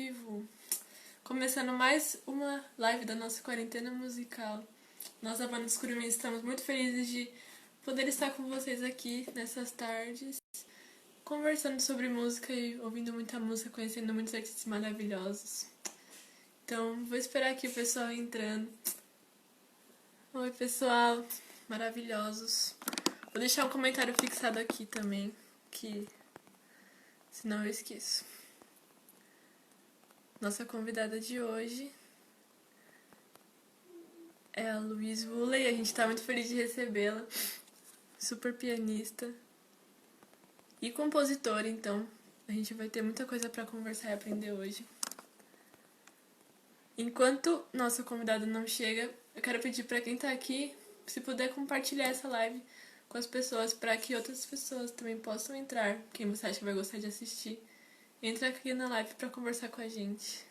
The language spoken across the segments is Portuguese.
vivo, começando mais uma live da nossa quarentena musical. Nós da Banda dos Curumins estamos muito felizes de poder estar com vocês aqui nessas tardes, conversando sobre música e ouvindo muita música, conhecendo muitos artistas maravilhosos. Então, vou esperar aqui o pessoal entrando. Oi, pessoal, maravilhosos. Vou deixar um comentário fixado aqui também, que senão eu esqueço. Nossa convidada de hoje é a Louise Woolley, a gente tá muito feliz de recebê-la. Super pianista e compositora, então a gente vai ter muita coisa pra conversar e aprender hoje. Enquanto nossa convidada não chega, eu quero pedir pra quem tá aqui, se puder compartilhar essa live com as pessoas, para que outras pessoas também possam entrar. Quem você acha que vai gostar de assistir, entra aqui na live pra conversar com a gente.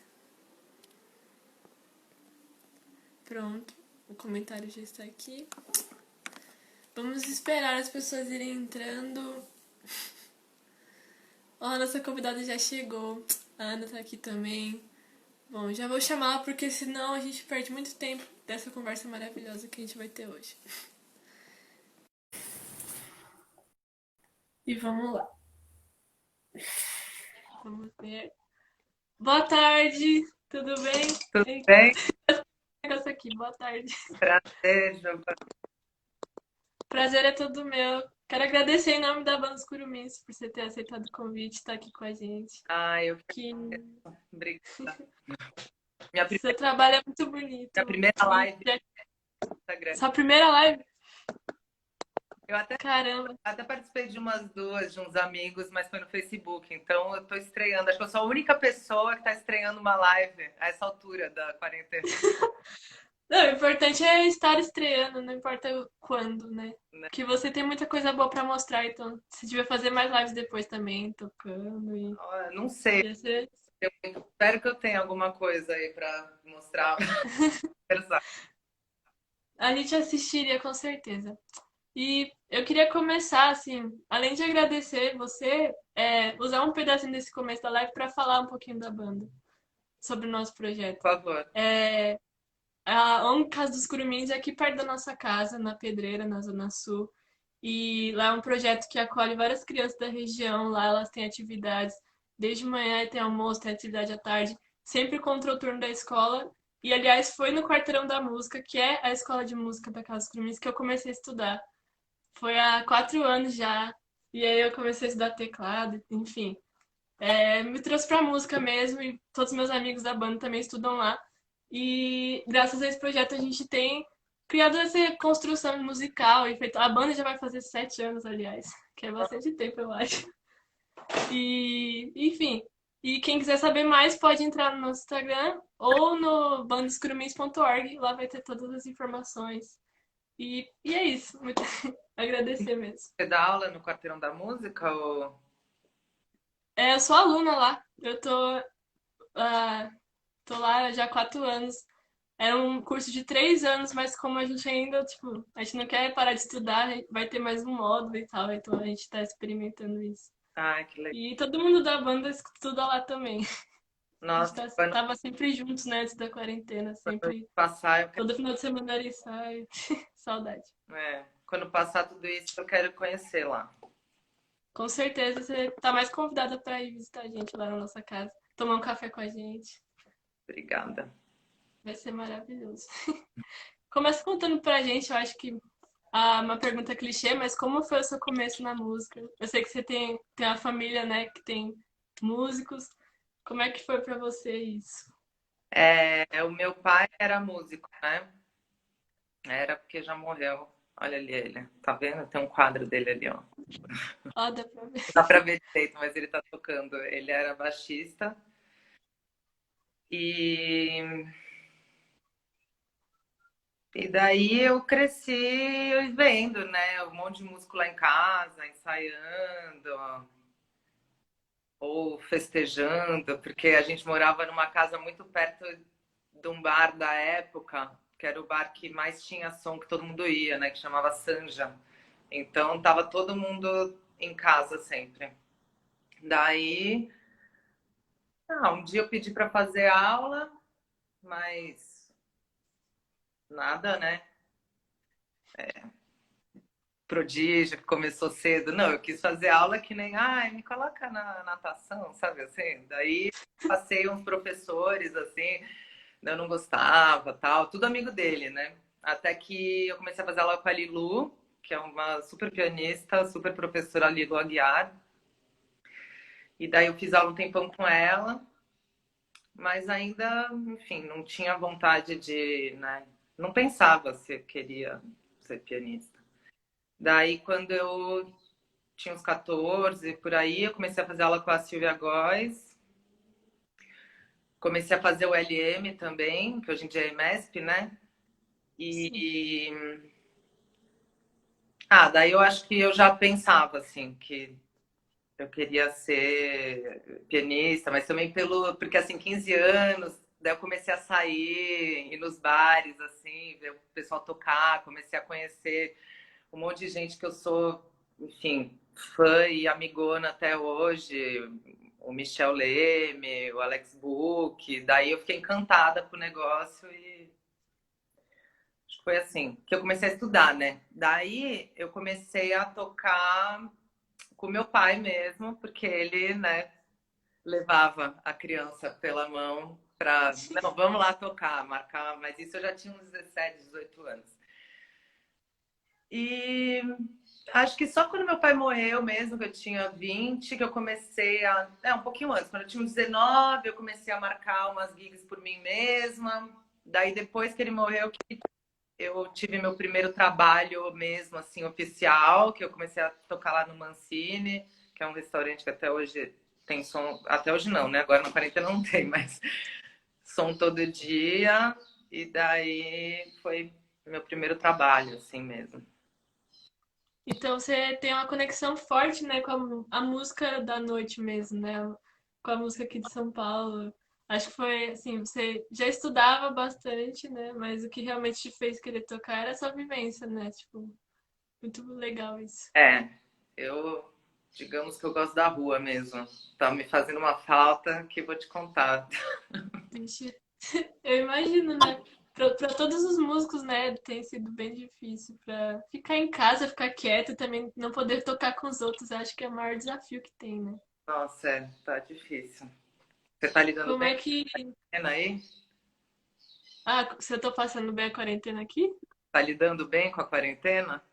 Pronto, o comentário já está aqui. Vamos esperar as pessoas irem entrando. Ó, a nossa convidada já chegou. A Ana tá aqui também. Bom, já vou chamá-la porque senão a gente perde muito tempo dessa conversa maravilhosa que a gente vai ter hoje. E vamos lá. Vamos ver. Boa tarde, tudo bem? Tudo bem? Negócio aqui, boa tarde. Prazer, Giovana. Prazer é todo meu. Quero agradecer em nome da Banda dos Curumins por você ter aceitado o convite, estar aqui com a gente. Eu Que obrigada. seu trabalho é muito bonito. Minha primeira live no Instagram. Sua primeira live? Eu até Caramba. participei de umas duas, de uns amigos, mas foi no Facebook. Então eu tô estreando. Acho que eu sou a única pessoa que tá estreando uma live a essa altura da quarentena. Não, o importante é estar estreando, não importa quando, né? Né? Que você tem muita coisa boa pra mostrar, então se tiver fazer mais lives depois também, tocando e... Não sei. Ia ser... Eu espero que eu tenha alguma coisa aí pra mostrar. A gente assistiria com certeza. E eu queria começar, assim, além de agradecer você, usar um pedacinho desse começo da live pra falar um pouquinho da banda, sobre o nosso projeto. Por favor. A ONG Casa dos Curumins é aqui perto da nossa casa, na Pedreira, na Zona Sul. E lá é um projeto que acolhe várias crianças da região. Lá elas têm atividades desde manhã, tem almoço, tem atividade à tarde, sempre contra o turno da escola. E, aliás, foi no Quarteirão da Música, que é a escola de música da Casa dos Curumins, que eu comecei a estudar. Foi há 4 anos já. E aí eu comecei a estudar teclado, enfim. Me trouxe pra música mesmo, e todos os meus amigos da banda também estudam lá. E graças a esse projeto a gente tem criado essa construção musical e feito. A banda já vai fazer 7 anos, aliás, que é bastante tempo, eu acho. E, enfim. E quem quiser saber mais pode entrar no nosso Instagram ou no bandoscurumins.org. Lá vai ter todas as informações. E é isso. Muito agradecer mesmo. Você dá aula no Quarteirão da Música? Ou... Eu sou aluna lá. Eu tô lá já há 4 anos. Era um curso de 3 anos, mas como a gente ainda, tipo, a gente não quer parar de estudar, vai ter mais um módulo e tal, então a gente tá experimentando isso. Que legal. E todo mundo da banda estuda lá também. A gente Nossa, tava sempre juntos, né, antes da quarentena, quando sempre. passar, Todo final de semana era ensaio. Saudade. quando passar tudo isso, eu quero conhecer lá. Com certeza você tá mais convidada pra ir visitar a gente lá na nossa casa, tomar um café com a gente. Obrigada. Vai ser maravilhoso. Começa contando pra gente, eu acho que uma pergunta clichê, mas como foi o seu começo na música? Eu sei que você tem uma família, né, que tem músicos. Como é que foi pra você isso? O meu pai era músico, né? Era porque já morreu. Olha ali ele. Tá vendo? Tem um quadro dele ali, ó. Ó, dá pra ver. Não dá pra ver direito, mas ele tá tocando. Ele era baixista. E, e daí eu cresci vendo, né? Um monte de músico lá em casa, ensaiando ou festejando, porque a gente morava numa casa muito perto de um bar da época, que era o bar que mais tinha som que todo mundo ia, né? Que chamava Sanja. Então tava todo mundo em casa sempre. Daí Ah, um dia eu pedi para fazer aula, mas nada, né? Prodígio que começou cedo. Não, eu quis fazer aula que nem, ai, me coloca na natação, sabe assim? Daí passei uns professores assim, eu não gostava, tal, tudo amigo dele, né? Até que eu comecei a fazer aula com a Lilu, que é uma super pianista, super professora Lilu Aguiar. E daí eu fiz aula um tempão com ela, mas ainda, enfim, não tinha vontade de, né? Não pensava se eu queria ser pianista. Daí, quando eu tinha uns 14 por aí, eu comecei a fazer aula com a Silvia Góes. Comecei a fazer o LM também, que hoje em dia é MESP, né? Sim. E daí eu acho que eu já pensava assim que eu queria ser pianista, mas também porque assim, 15 anos, daí eu comecei a sair, ir nos bares assim, ver o pessoal tocar, comecei a conhecer um monte de gente que eu sou, enfim, fã e amigona até hoje, o Michel Leme, o Alex Book, daí eu fiquei encantada com o negócio e acho que foi assim que eu comecei a estudar, né? Daí eu comecei a tocar com meu pai mesmo, porque ele, né, levava a criança pela mão para, não, vamos lá tocar, marcar, mas isso eu já tinha uns 17, 18 anos. E acho que só quando meu pai morreu mesmo, que eu tinha 20, que eu comecei a. É, um pouquinho antes, quando eu tinha uns 19, eu comecei a marcar umas gigs por mim mesma. Daí depois que ele morreu, eu tive meu primeiro trabalho mesmo, assim, oficial, que eu comecei a tocar lá no Mancini, que é um restaurante que até hoje tem som. Até hoje não, né? Agora na quarentena não tem, mas som todo dia. E daí foi meu primeiro trabalho, assim mesmo. Então você tem uma conexão forte, né, com a música da noite mesmo, né? Com a música aqui de São Paulo. Acho que foi assim, você já estudava bastante, né? Mas o que realmente te fez querer tocar era a sua vivência, né? Tipo, muito legal isso. É, eu, digamos que eu gosto da rua mesmo. Tá me fazendo uma falta que vou te contar. Vixe. Eu imagino, né? Pra todos os músicos, né, tem sido bem difícil pra ficar em casa, ficar quieto e também não poder tocar com os outros. Acho que é o maior desafio que tem, né? Nossa, tá difícil. Você tá lidando Como bem é que. com a aí? Ah, se eu tô passando bem a quarentena aqui? Tá lidando bem com a quarentena?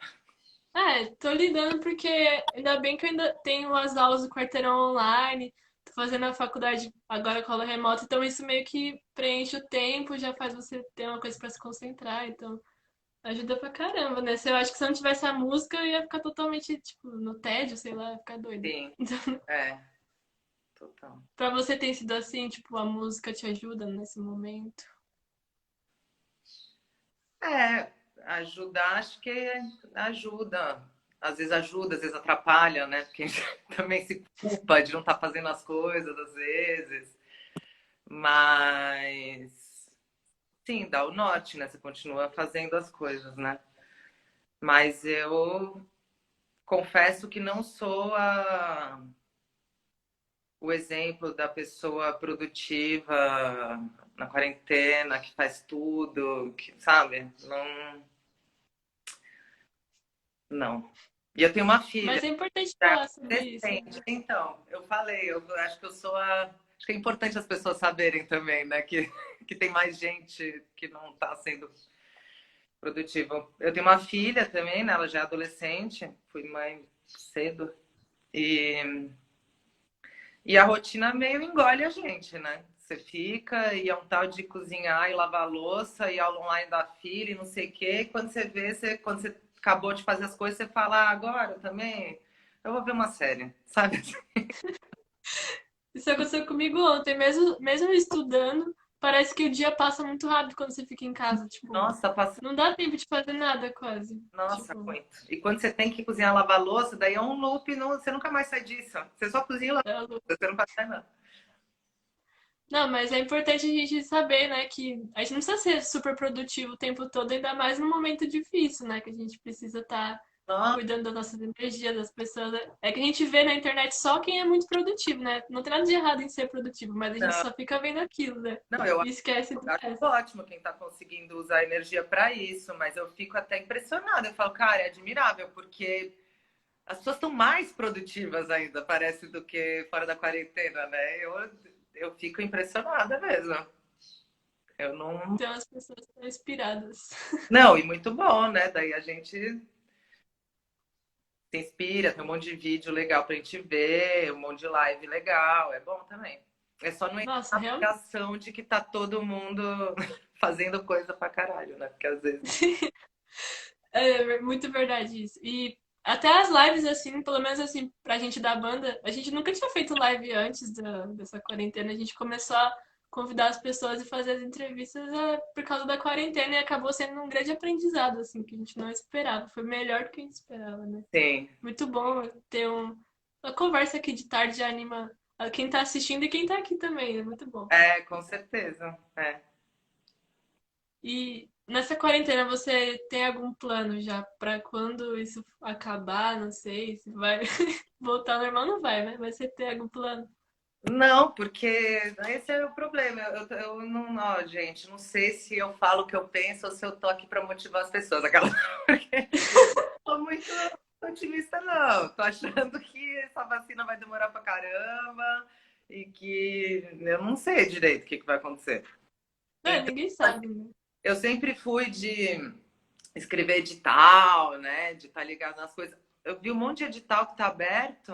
Tô lidando porque ainda bem que eu ainda tenho as aulas do quarteirão online, tô fazendo a faculdade agora com aula remota, então isso meio que preenche o tempo, já faz você ter uma coisa pra se concentrar, então ajuda pra caramba, né? Se eu acho que se eu não tivesse a música, eu ia ficar totalmente, tipo, no tédio, sei lá, ia ficar doida. Sim, Então, é, total. pra você tem sido assim, tipo, a música te ajuda nesse momento? É, ajudar, acho que ajuda. Às vezes ajuda, às vezes atrapalha, né? Porque a gente também se culpa de não estar fazendo as coisas, às vezes. Mas, sim, dá o norte, né? Você continua fazendo as coisas, né? Mas eu confesso que não sou o exemplo da pessoa produtiva na quarentena, que faz tudo, que, sabe? Não, não. E eu tenho uma filha, Mas é importante já falar sobre isso, adolescente. né? Então, eu falei, eu acho que eu sou a. Acho que é importante as pessoas saberem também, né? Que tem mais gente que não está sendo produtiva. Eu tenho uma filha também, né? Ela já é adolescente, fui mãe cedo. E a rotina meio engole a gente, né? Você fica e é um tal de cozinhar e lavar a louça e aula online da filha e não sei o quê. E quando você vê, quando você acabou de fazer as coisas, você fala, agora também eu vou ver uma série, sabe? Isso aconteceu comigo ontem, mesmo estudando, parece que o dia passa muito rápido quando você fica em casa, tipo, Nossa, passa. não dá tempo de fazer nada quase. Nossa, Tipo, muito. E quando você tem que cozinhar, lavar a louça, daí é um loop, não, você nunca mais sai disso. Você só cozinha e lava, é louco. você não faz mais nada. Não, mas é importante a gente saber, né, que a gente não precisa ser super produtivo o tempo todo, ainda mais num momento difícil, né, que a gente precisa estar Nossa, cuidando das nossas energias, das pessoas. É que a gente vê na internet só quem é muito produtivo, né? Não tem nada de errado em ser produtivo, mas a gente não, só fica vendo aquilo, né? não, eu E esquece do acho resto. ótimo quem está conseguindo usar a energia para isso, mas eu fico até impressionada. Eu falo, cara, é admirável, porque as pessoas estão mais produtivas ainda, parece, do que fora da quarentena, né? Eu fico impressionada mesmo. Eu não. Então as pessoas estão inspiradas. Não, e muito bom, né? Daí a gente se inspira, tem um monte de vídeo legal pra gente ver, um monte de live legal, é bom também. É só não entrar Nossa, na realmente. aplicação de que tá todo mundo fazendo coisa pra caralho, né? Porque às vezes. É muito verdade isso. E até as lives, assim, pelo menos assim, pra gente da banda, a gente nunca tinha feito live antes dessa quarentena. A gente começou a convidar as pessoas e fazer as entrevistas por causa da quarentena e acabou sendo um grande aprendizado, assim, que a gente não esperava. Foi melhor do que a gente esperava, né? Sim, Muito bom ter uma conversa aqui de tarde já anima quem tá assistindo e quem tá aqui também. É muito bom. com certeza. É. E nessa quarentena você tem algum plano já pra quando isso acabar? Não sei se vai voltar ao normal, não vai, né? Mas você tem algum plano? Não, porque esse é o problema. Eu não, ó, gente, não sei se eu falo o que eu penso ou se eu tô aqui para motivar as pessoas. Aquela. Porque tô muito otimista, não. Tô achando que essa vacina vai demorar pra caramba e que eu não sei direito o que vai acontecer. É, Então, ninguém sabe, né? eu sempre fui de escrever edital, né? De estar ligado nas coisas. Eu vi um monte de edital que tá aberto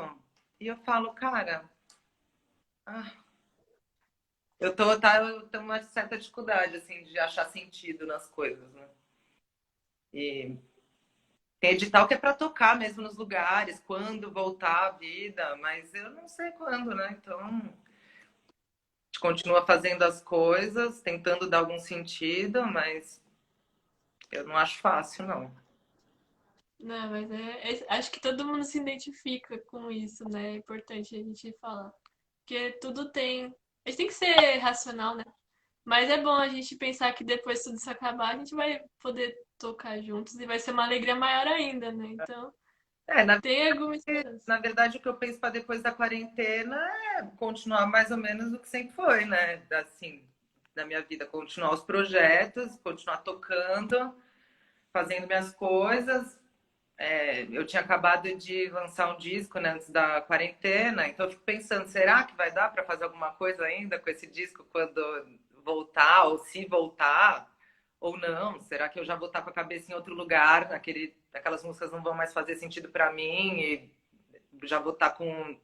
e eu falo, cara. Ah, eu tenho uma certa dificuldade, assim, de achar sentido nas coisas, né? E tem edital que é para tocar mesmo nos lugares, quando voltar a vida, mas eu não sei quando, né? Então, a gente continua fazendo as coisas, tentando dar algum sentido, mas eu não acho fácil, não. Não, mas acho que todo mundo se identifica com isso, né? É importante a gente falar. Porque tudo tem. A gente tem que ser racional, né? Mas é bom a gente pensar que depois tudo isso acabar, a gente vai poder tocar juntos e vai ser uma alegria maior ainda, né? Então, É, tem alguma esperança. na verdade, o que eu penso para depois da quarentena é continuar mais ou menos o que sempre foi, né? Assim, da minha vida, continuar os projetos, continuar tocando, fazendo minhas coisas. Eu tinha acabado de lançar um disco, né, antes da quarentena, então eu fico pensando, será que vai dar para fazer alguma coisa ainda com esse disco quando voltar, ou se voltar, ou não? Será que eu já vou estar com a cabeça em outro lugar, aquelas músicas não vão mais fazer sentido para mim e já vou estar com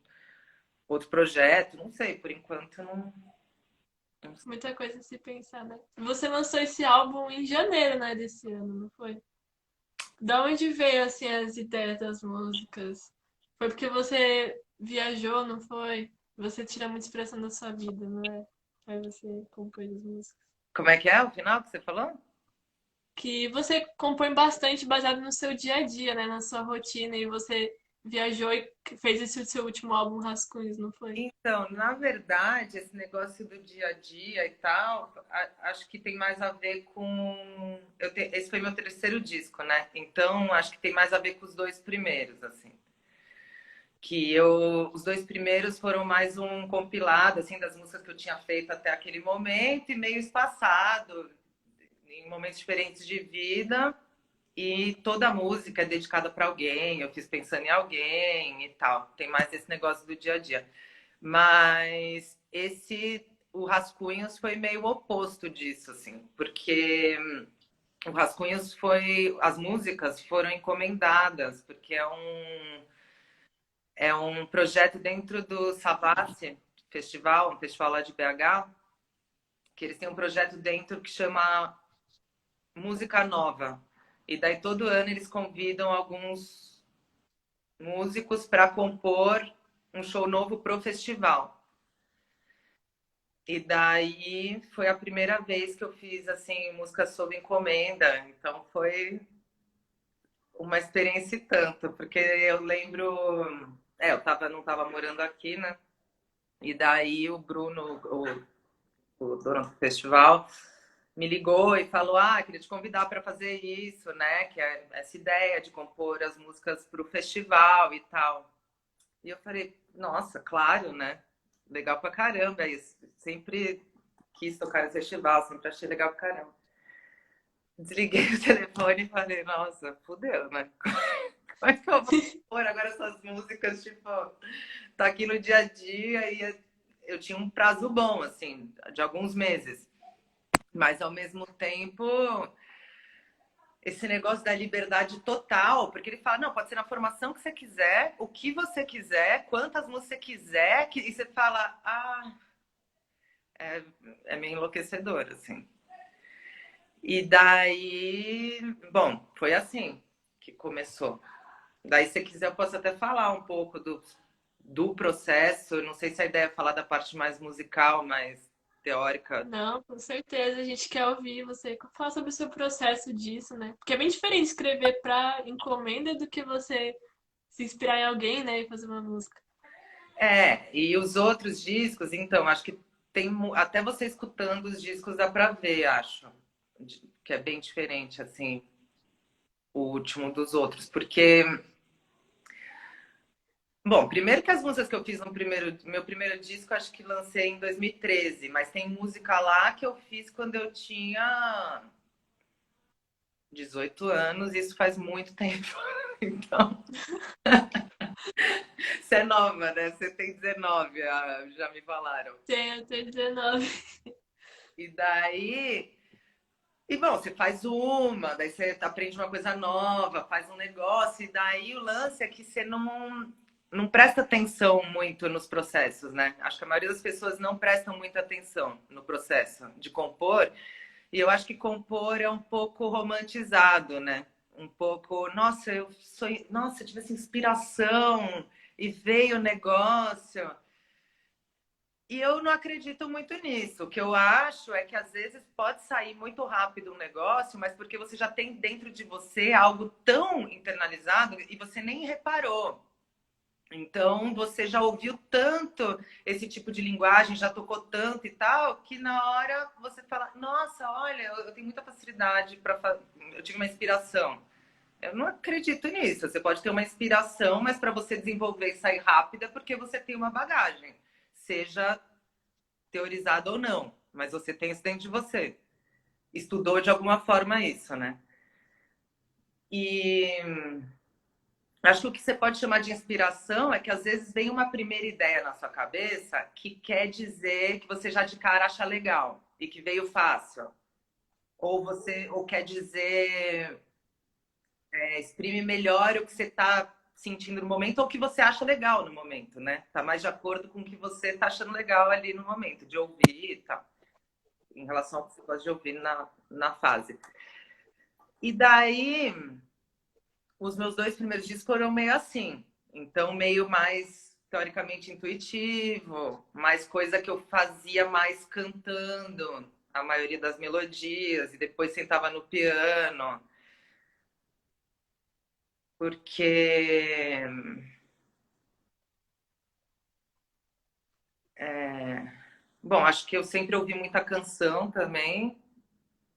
outro projeto? Não sei, por enquanto não sei. Muita coisa a se pensar, né? Você lançou esse álbum em janeiro, né, desse ano, não foi? Da onde veio, assim, as ideias das músicas? Foi porque você viajou, não foi? Você tira muita expressão da sua vida, não é? Aí você compôs as músicas. Como é que é o final que você falou? Que você compõe bastante baseado no seu dia a dia, né? Na sua rotina, e você viajou e fez esse seu último álbum Rascunhos, não foi? Então, na verdade, esse negócio do dia a dia e tal, acho que tem mais a ver com. Esse foi meu terceiro disco, né? Então, acho que tem mais a ver com os dois primeiros, assim. Os dois primeiros foram mais um compilado, assim, das músicas que eu tinha feito até aquele momento e meio espaçado, em momentos diferentes de vida. E toda a música é dedicada para alguém, eu fiz pensando em alguém e tal. Tem mais esse negócio do dia a dia. Mas o Rascunhos foi meio o oposto disso, assim, porque o Rascunhos as músicas foram encomendadas, porque é um projeto dentro do Savassi Festival, um festival lá de BH, que eles têm um projeto dentro que chama Música Nova. E daí todo ano eles convidam alguns músicos para compor um show novo pro festival. E daí foi a primeira vez que eu fiz assim música sob encomenda, então foi uma experiência e tanto, porque eu lembro, não tava morando aqui, né? E daí o Bruno, o dono do festival, me ligou e falou: ah, queria te convidar para fazer isso, né? Que é essa ideia de compor as músicas para o festival e tal. E eu falei: nossa, claro, né? Legal pra caramba isso. Sempre quis tocar no festival, sempre achei legal pra caramba. Desliguei o telefone e falei: nossa, fudeu, né? Como é que eu vou pôr agora essas músicas, tipo, tá aqui no dia a dia e eu tinha um prazo bom, assim, de alguns meses. Mas ao mesmo tempo, esse negócio da liberdade total, porque ele fala, não, pode ser na formação que você quiser, o que você quiser, quantas músicas você quiser, e você fala, ah, é meio enlouquecedor, assim. E daí, bom, foi assim que começou. Daí, se quiser, eu posso até falar um pouco do processo. Não sei se a ideia é falar da parte mais musical, mais teórica. Não, com certeza. A gente quer ouvir você falar sobre o seu processo disso, né? Porque é bem diferente escrever pra encomenda do que você se inspirar em alguém, né, e fazer uma música. É, e os outros discos, então, acho que tem até você escutando os discos dá pra ver, acho, que é bem diferente, assim, o último dos outros, porque, bom, primeiro que as músicas que eu fiz no meu primeiro disco, acho que lancei em 2013, mas tem música lá que eu fiz quando eu tinha 18 anos, e isso faz muito tempo. Então, você é nova, né? Você tem 19, já me falaram. Tenho até 19. E daí. E bom, você faz uma, daí você aprende uma coisa nova, faz um negócio, e daí o lance é que você não presta atenção muito nos processos, né? Acho que a maioria das pessoas não prestam muita atenção no processo de compor, e eu acho que compor é um pouco romantizado, né? Um pouco, nossa, nossa, eu tive essa inspiração e veio o negócio. E eu não acredito muito nisso. O que eu acho é que às vezes pode sair muito rápido um negócio, mas porque você já tem dentro de você algo tão internalizado e você nem reparou. Então você já ouviu tanto esse tipo de linguagem, já tocou tanto e tal, que na hora você fala: nossa, olha, eu tenho muita facilidade para. Eu tive uma inspiração. Eu não acredito nisso. Você pode ter uma inspiração, mas para você desenvolver e sair rápida, é porque você tem uma bagagem. Seja teorizado ou não, mas você tem isso dentro de você. Estudou de alguma forma isso, né? E acho que o que você pode chamar de inspiração é que às vezes vem uma primeira ideia na sua cabeça que quer dizer que você já de cara acha legal e que veio fácil. Ou quer dizer, exprime melhor o que você está sentindo no momento ou o que você acha legal no momento, né? Tá mais de acordo com o que você tá achando legal ali no momento, de ouvir e tal, em relação ao que você gosta de ouvir na fase. E daí, os meus dois primeiros discos foram meio assim. Então, meio mais teoricamente intuitivo, mais coisa que eu fazia mais cantando a maioria das melodias, e depois sentava no piano. Porque. Bom, acho que eu sempre ouvi muita canção também.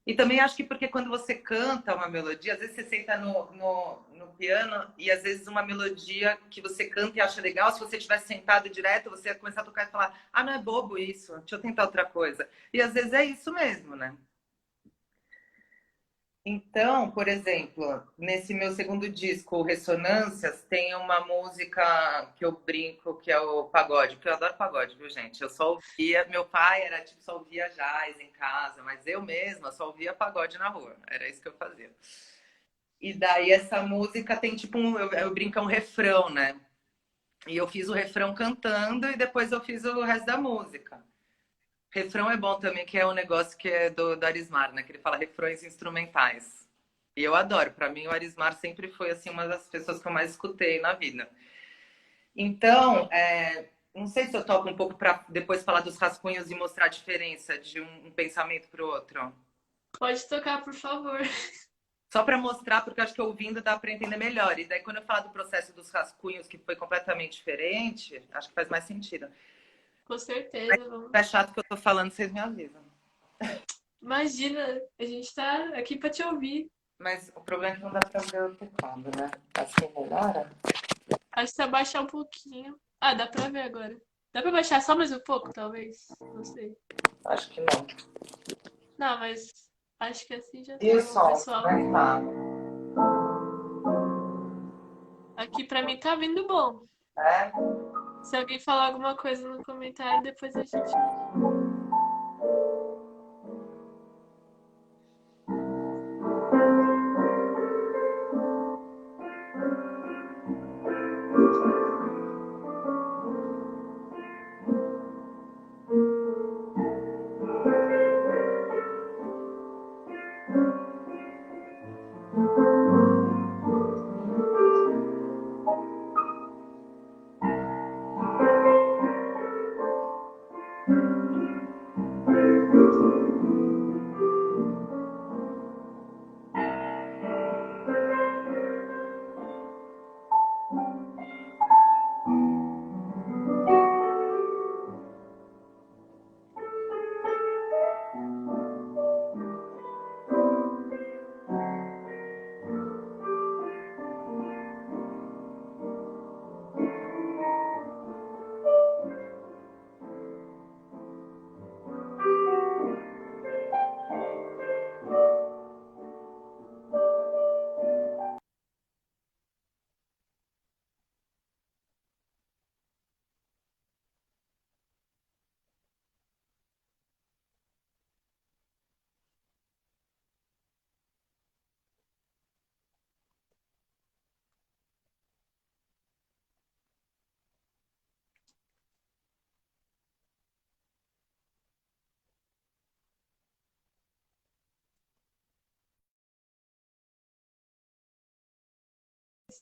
E também acho que porque quando você canta uma melodia, às vezes você senta no piano e às vezes uma melodia que você canta e acha legal, se você tivesse sentado direto, você ia começar a tocar e falar: ah, não é bobo isso, deixa eu tentar outra coisa. E às vezes é isso mesmo, né? Então, por exemplo, nesse meu segundo disco, Ressonâncias, tem uma música que eu brinco que é o pagode, porque eu adoro pagode, viu, gente? Eu só ouvia, meu pai era tipo, só ouvia jazz em casa, mas eu mesma só ouvia pagode na rua, era isso que eu fazia. E daí essa música tem tipo eu brinco, é um refrão, né? E eu fiz o refrão cantando e depois eu fiz o resto da música. Refrão é bom também, que é um negócio que é do Arismar, né? Que ele fala refrões instrumentais. E eu adoro. Para mim, o Arismar sempre foi assim uma das pessoas que eu mais escutei na vida. Então, não sei se eu toco um pouco para depois falar dos rascunhos e mostrar a diferença de um pensamento para o outro. Pode tocar, por favor. Só para mostrar, porque eu acho que ouvindo dá para entender melhor. E daí, quando eu falar do processo dos rascunhos, que foi completamente diferente, acho que faz mais sentido. Com Mas certeza, vamos. se é chato que eu tô falando, vocês me avisam. Imagina, a gente tá aqui pra te ouvir. Mas o problema é que não dá pra ver o teclado, né? Assim melhora? Acho que se abaixar um pouquinho. Ah, dá pra ver agora. Dá pra baixar só mais um pouco, talvez? Não sei. Acho que não. Não, mas acho que assim já E o tá bom, som, como pessoal. é que tá? Aqui pra mim tá vindo bom. É? Se alguém falar alguma coisa no comentário, depois a gente.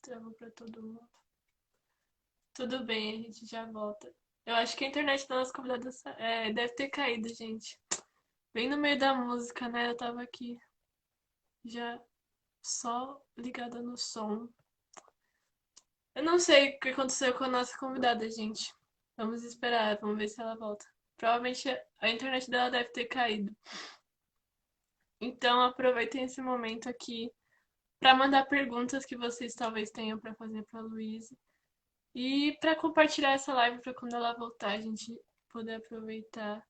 Travou pra todo mundo. Tudo bem, a gente já volta. Eu acho que a internet da nossa convidada deve ter caído, gente. Bem no meio da música, né? Eu tava aqui já só ligada no som. Eu não sei o que aconteceu com a nossa convidada, gente. Vamos esperar, vamos ver se ela volta. Provavelmente a internet dela deve ter caído. Então aproveitem esse momento aqui para mandar perguntas que vocês talvez tenham para fazer para Luísa e para compartilhar essa live para quando ela voltar a gente poder aproveitar.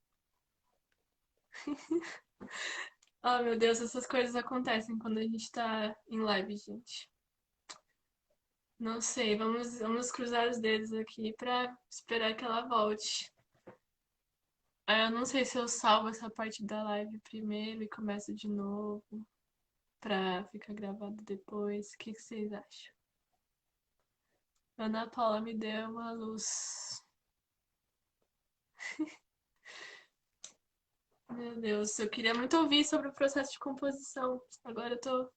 Oh, meu Deus, essas coisas acontecem quando a gente tá em live, gente. Não sei, vamos cruzar os dedos aqui pra esperar que ela volte. Eu não sei se eu salvo essa parte da live primeiro e começo de novo pra ficar gravado depois. O que vocês acham? Ana Paula me deu uma luz. Meu Deus, eu queria muito ouvir sobre o processo de composição. Agora tô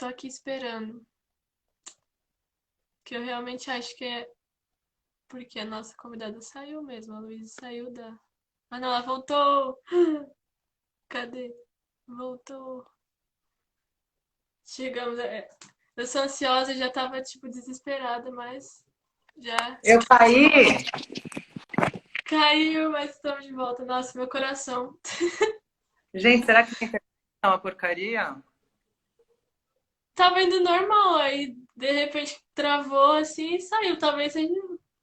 aqui esperando. Que eu realmente acho que é porque a nossa convidada saiu mesmo. A Luísa saiu da. Ah, não, ela voltou! Cadê? Voltou. Chegamos. Eu sou ansiosa, já tava, tipo, desesperada, mas já Eu caí! caiu, mas estamos de volta. Nossa, meu coração. Gente, será que minha internet é uma porcaria? Tava indo normal, aí de repente travou assim e saiu. Talvez seja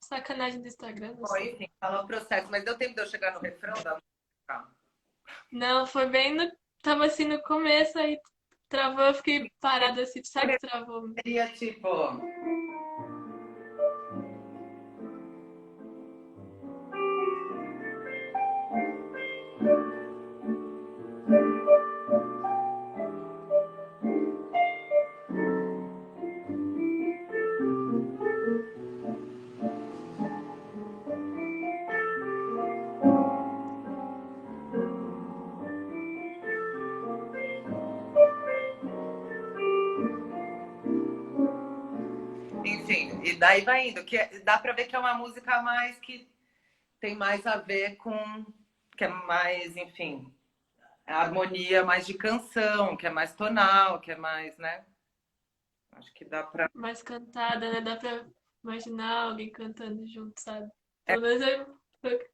sacanagem do Instagram, não Bom, sei. enfim, falou o processo, mas deu tempo de eu chegar no refrão da música? Não, foi bem no. Tava assim no começo, aí travou, eu fiquei parada assim, sabe que travou? Seria tipo. Enfim, e daí vai indo. Dá pra ver que é uma música mais que tem mais a ver com. Que é mais, enfim, a harmonia mais de canção, que é mais tonal, que é mais, né? Acho que dá pra. Mais cantada, né? Dá pra imaginar alguém cantando junto, sabe? É Pelo menos foi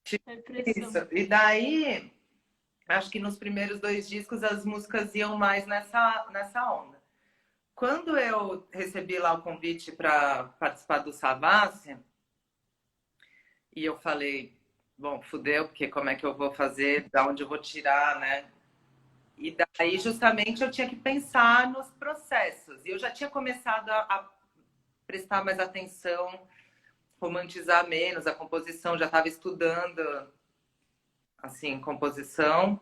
tipo a isso. impressão. E daí. Acho que nos primeiros 2 discos as músicas iam mais nessa onda. Quando eu recebi lá o convite para participar do Savassi, e eu falei, bom, fudeu, porque como é que eu vou fazer, da onde eu vou tirar, né? E daí, justamente, eu tinha que pensar nos processos. E eu já tinha começado a prestar mais atenção, romantizar menos a composição, já estava estudando, assim, composição.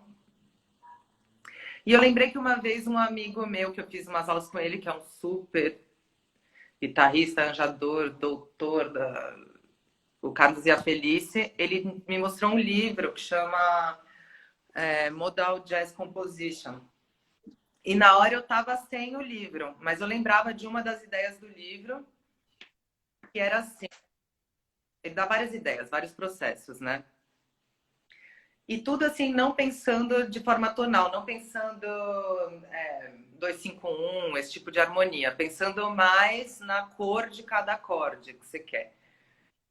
E eu lembrei que uma vez um amigo meu, que eu fiz umas aulas com ele, que é um super guitarrista, arranjador, doutor, o Carlos e a Felice, ele me mostrou um livro que chama Modal Jazz Composition. E na hora eu estava sem o livro, mas eu lembrava de uma das ideias do livro, que era assim, ele dá várias ideias, vários processos, né? E tudo assim, não pensando de forma tonal, não pensando 2-5-1, esse tipo de harmonia, pensando mais na cor de cada acorde que você quer.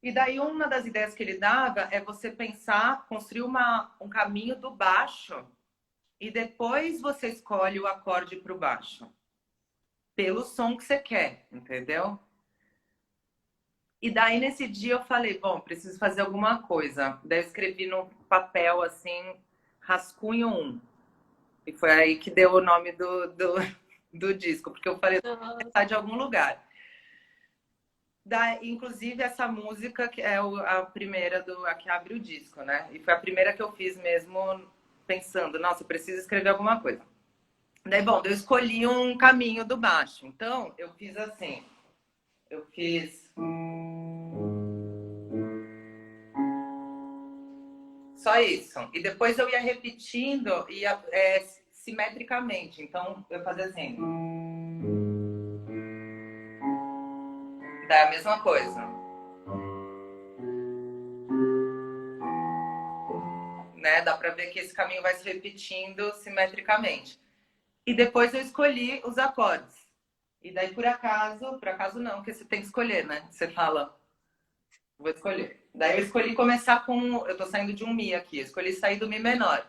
E daí uma das ideias que ele dava é você pensar, construir um caminho do baixo e depois você escolhe o acorde para o baixo. Pelo som que você quer, entendeu? E daí nesse dia eu falei, bom, preciso fazer alguma coisa. Daí eu escrevi no papel assim, rascunho 1. E foi aí que deu o nome do disco, porque eu falei, vou começar de algum lugar. Inclusive essa música que é a primeira a que abre o disco, né? E foi a primeira que eu fiz mesmo pensando, nossa, eu preciso escrever alguma coisa. Daí, bom, eu escolhi um caminho do baixo. Então, eu fiz assim. Eu fiz só isso. E depois eu ia repetindo simetricamente. Então, eu fazia assim. Daí a mesma coisa. Né? Dá pra ver que esse caminho vai se repetindo simetricamente. E depois eu escolhi os acordes. E daí, por acaso não, porque você tem que escolher, né? Você fala, vou escolher. Daí eu escolhi começar com. Eu tô saindo de um Mi aqui, eu escolhi sair do Mi menor.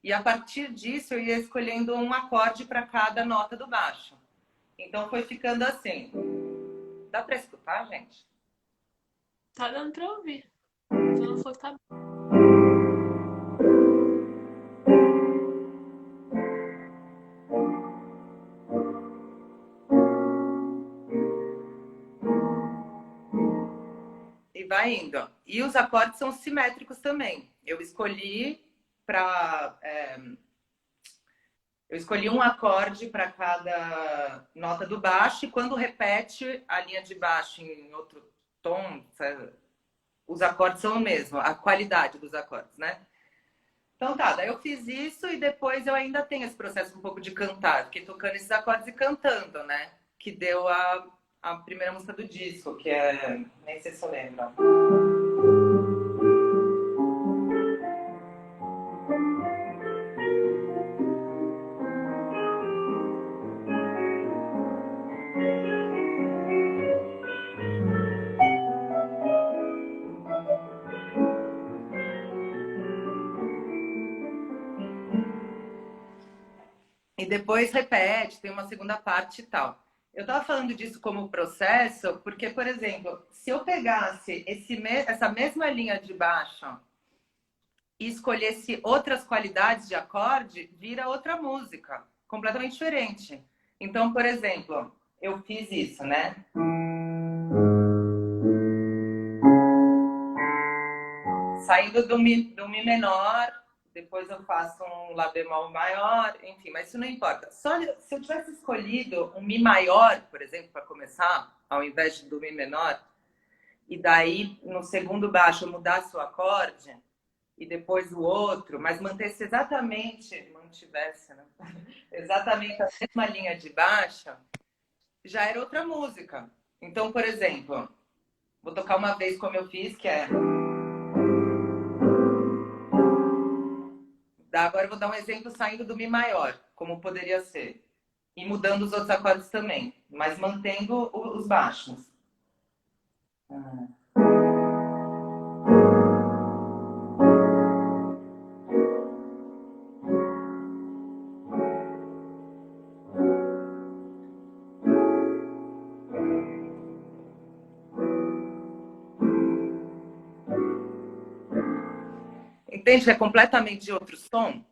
E a partir disso eu ia escolhendo um acorde para cada nota do baixo. Então foi ficando assim. Dá para escutar, gente? Tá dando pra ouvir. Se não for, tá bom. E vai indo. E os acordes são simétricos também. Eu escolhi para. Eu escolhi um acorde para cada nota do baixo e quando repete a linha de baixo em outro tom, os acordes são o mesmo, a qualidade dos acordes, né? Então tá, daí eu fiz isso e depois eu ainda tenho esse processo um pouco de cantar. Fiquei tocando esses acordes e cantando, né? Que deu a primeira música do disco, que é. Nem sei se eu lembro. E depois repete, tem uma segunda parte e tal. Eu estava falando disso como processo, porque, por exemplo, se eu pegasse essa mesma linha de baixo e escolhesse outras qualidades de acorde, vira outra música, completamente diferente. Então, por exemplo, eu fiz isso, né? Saindo do Mi menor, depois eu faço um Lá bemol maior, enfim, mas isso não importa. Só se eu tivesse escolhido um Mi maior, por exemplo, para começar, ao invés do Mi menor, e daí no segundo baixo eu mudasse o acorde, e depois o outro, mas mantivesse, né? Exatamente a mesma linha de baixa, já era outra música. Então, por exemplo, vou tocar uma vez como eu fiz, que é. Agora eu vou dar um exemplo saindo do Mi maior, como poderia ser. E mudando os outros acordes também, mas mantendo os baixos. Entende? É completamente de outro som.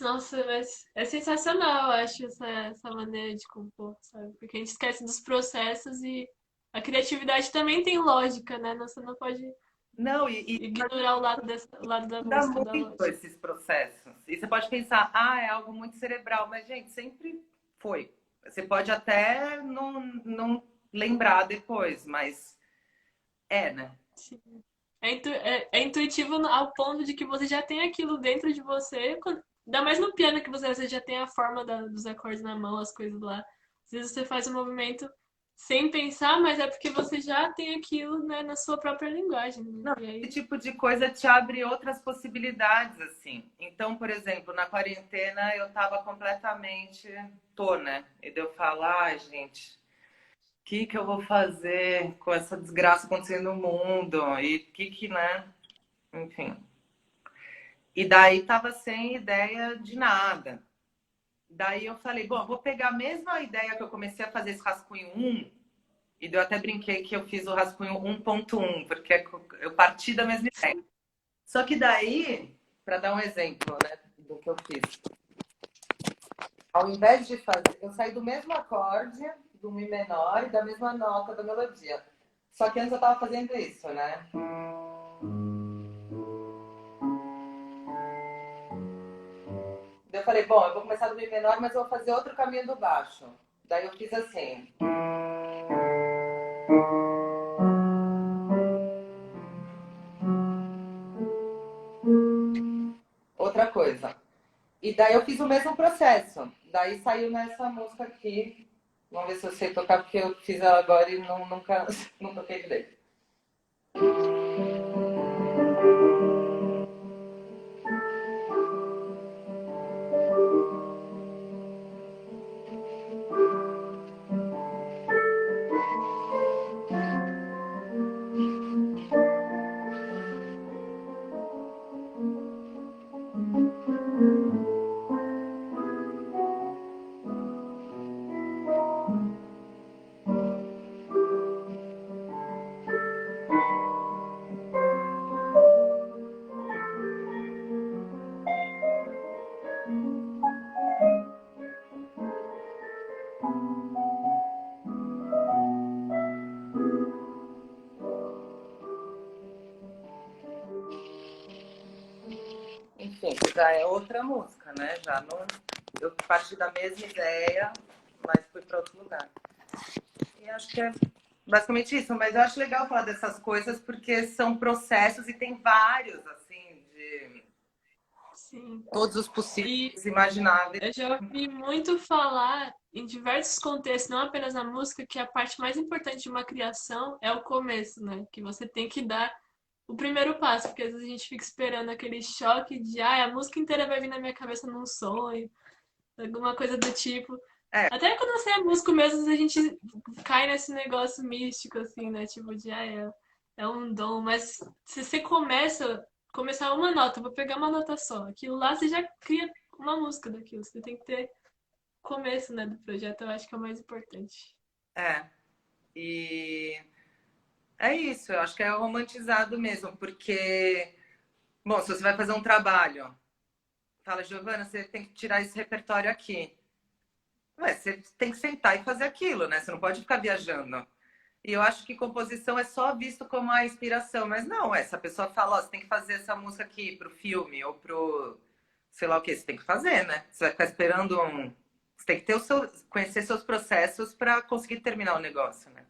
Nossa, mas é sensacional, eu acho, essa maneira de compor, sabe? Porque a gente esquece dos processos e a criatividade também tem lógica, né? Você não pode Não, ignorar o lado da muda música, da muito lógica. esses processos. E você pode pensar, ah, é algo muito cerebral, mas, gente, sempre foi. Você pode até não lembrar depois, mas é, né? Sim. É intuitivo ao ponto de que você já tem aquilo dentro de você. Ainda mais no piano que você às vezes já tem a forma dos acordes na mão, as coisas lá. Às vezes você faz um movimento sem pensar, mas é porque você já tem aquilo, né, na sua própria linguagem, né? Não, E aí, esse tipo de coisa te abre outras possibilidades, assim. Então, por exemplo, na quarentena eu tava completamente né? E daí eu falo, ai, gente, o que eu vou fazer com essa desgraça acontecendo no mundo? E né? Enfim. E daí tava sem ideia de nada. Daí eu falei, bom, vou pegar a mesma ideia que eu comecei a fazer esse rascunho 1, e daí eu até brinquei que eu fiz o rascunho 1.1, porque eu parti da mesma ideia. Só que daí, para dar um exemplo, né, do que eu fiz, ao invés de fazer, eu saí do mesmo acorde, do Mi menor e da mesma nota da melodia. Só que antes eu tava fazendo isso, né? Daí eu falei, bom, eu vou começar do Mi menor, mas eu vou fazer outro caminho do baixo. Daí eu fiz assim. Outra coisa. E daí eu fiz o mesmo processo. Daí saiu nessa música aqui. Vamos ver se eu sei tocar, porque eu fiz ela agora e nunca não toquei direito. Enfim, já é outra música, né? Já não. Eu parti da mesma ideia, mas fui para outro lugar. E acho que é basicamente isso. Mas eu acho legal falar dessas coisas porque são processos e tem vários, assim, de sim. todos os E possíveis imagináveis. eu já ouvi muito falar em diversos contextos, não apenas na música, que a parte mais importante de uma criação é o começo, né? Que você tem que dar o primeiro passo, porque às vezes a gente fica esperando aquele choque de, ah, a música inteira vai vir na minha cabeça num sonho, alguma coisa do tipo. É, Até quando você é músico mesmo, a gente cai nesse negócio místico, assim, né? Tipo, de, ah, é um dom. Mas se você começar uma nota, vou pegar uma nota só. Aquilo lá você já cria uma música daquilo. Você tem que ter começo, né, do projeto, eu acho que é o mais importante. é. E é isso, eu acho que é romantizado mesmo, porque, bom, se você vai fazer um trabalho, fala, Giovana, você tem que tirar esse repertório aqui. Ué, você tem que sentar e fazer aquilo, né? Você não pode ficar viajando. E eu acho que composição é só visto como a inspiração, mas não, essa pessoa fala, ó, você tem que fazer essa música aqui pro filme ou pro sei lá o que, você tem que fazer, né? Você vai ficar esperando um. Você tem que ter conhecer seus processos para conseguir terminar o negócio, né?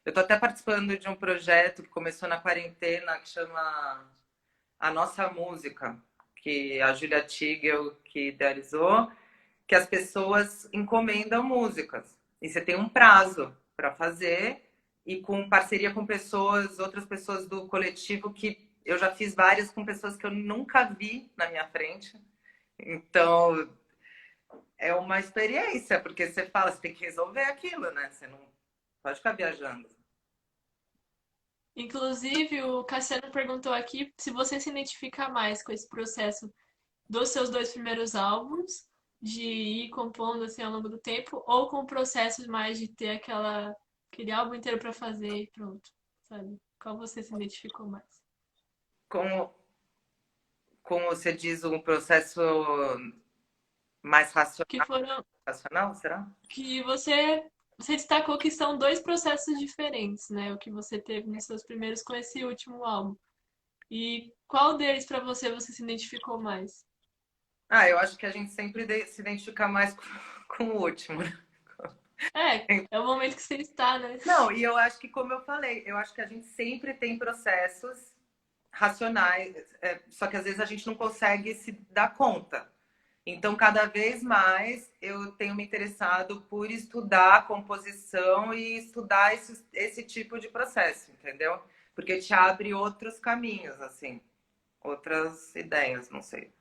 Eu tô até participando de um projeto que começou na quarentena que chama A Nossa Música, que a Julia Tigel que idealizou, que as pessoas encomendam músicas. E você tem um prazo para fazer e com parceria com pessoas, outras pessoas do coletivo que eu já fiz várias com pessoas que eu nunca vi na minha frente. Então, é uma experiência, porque você fala, você tem que resolver aquilo, né? Você não pode ficar viajando. Inclusive, o Cassiano perguntou aqui se você se identifica mais com esse processo dos seus dois primeiros álbuns, de ir compondo assim ao longo do tempo, ou com o processo mais de ter aquele álbum inteiro para fazer e pronto, sabe? Qual você se identificou mais? Como como você diz, um processo mais Que racional, foram racional, será? que você destacou que são dois processos diferentes, né? O que você teve nos seus primeiros com esse último álbum. E qual deles pra você se identificou mais? Ah, eu acho que a gente sempre se identifica mais com o último, né? É o momento que você está, né? Não, e eu acho que, como eu falei, eu acho que a gente sempre tem processos racionais, só que às vezes a gente não consegue se dar conta. Então, cada vez mais eu tenho me interessado por estudar a composição e estudar esse tipo de processo, entendeu? Porque te abre outros caminhos, assim, outras ideias, não sei.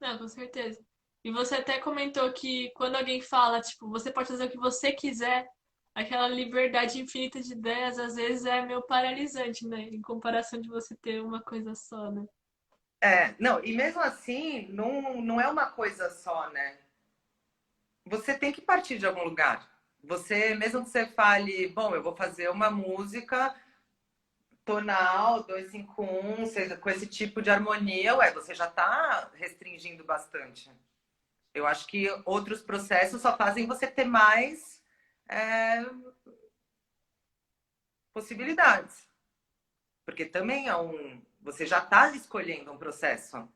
Não, com certeza. E você até comentou que quando alguém fala, tipo, você pode fazer o que você quiser, aquela liberdade infinita de ideias às vezes é meio paralisante, né? Em comparação de você ter uma coisa só, né? Não, e mesmo assim, não é uma coisa só, né? Você tem que partir de algum lugar. Você, mesmo que você fale, bom, eu vou fazer uma música tonal, 2-5-1, com esse tipo de harmonia, ué, você já está restringindo bastante. Eu acho que outros processos só fazem você ter mais é, possibilidades. Porque também é um. Você já está escolhendo um processo.